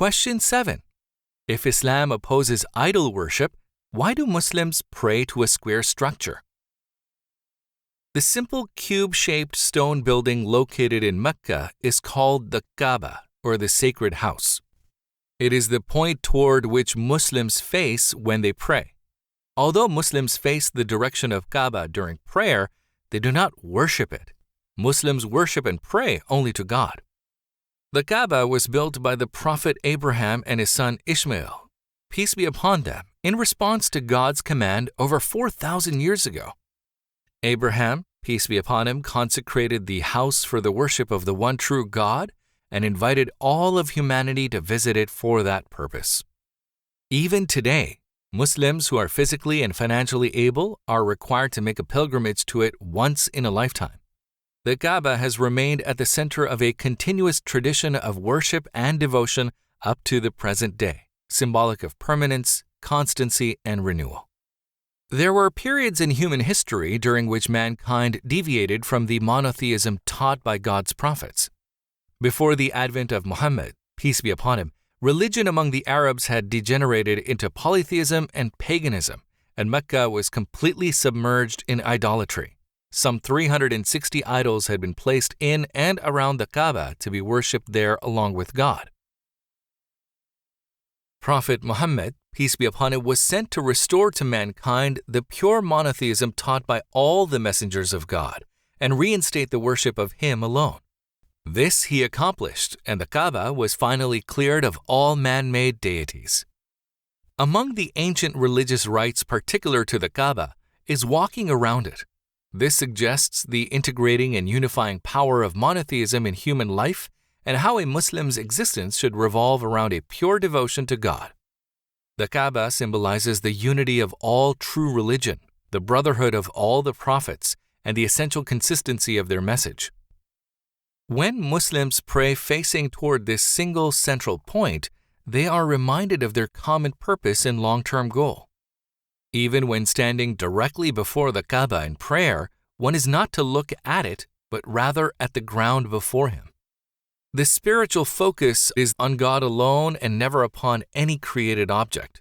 Question 7. If Islam opposes idol worship, why do Muslims pray to a square structure? The simple cube-shaped stone building located in Mecca is called the Kabah, or the sacred house. It is the point toward which Muslims face when they pray. Although Muslims face the direction of Kabah during prayer, they do not worship it. Muslims worship and pray only to God. The Kabah was built by the Prophet Abraham and his son Ishmael, peace be upon them, in response to God's command over 4,000 years ago. Abraham, peace be upon him, consecrated the house for the worship of the one true God and invited all of humanity to visit it for that purpose. Even today, Muslims who are physically and financially able are required to make a pilgrimage to it once in a lifetime. The Kaaba has remained at the center of a continuous tradition of worship and devotion up to the present day, symbolic of permanence, constancy, and renewal. There were periods in human history during which mankind deviated from the monotheism taught by God's prophets. Before the advent of Muhammad, peace be upon him, religion among the Arabs had degenerated into polytheism and paganism, and Mecca was completely submerged in idolatry. Some 360 idols had been placed in and around the Kaaba to be worshipped there along with God. Prophet Muhammad, peace be upon him, was sent to restore to mankind the pure monotheism taught by all the messengers of God and reinstate the worship of him alone. This he accomplished, and the Kaaba was finally cleared of all man-made deities. Among the ancient religious rites particular to the Kaaba is walking around it. This suggests the integrating and unifying power of monotheism in human life and how a Muslim's existence should revolve around a pure devotion to God. The Kaaba symbolizes the unity of all true religion, the brotherhood of all the prophets, and the essential consistency of their message. When Muslims pray facing toward this single central point, they are reminded of their common purpose and long-term goal. Even when standing directly before the Kaaba in prayer, one is not to look at it, but rather at the ground before him. The spiritual focus is on God alone and never upon any created object.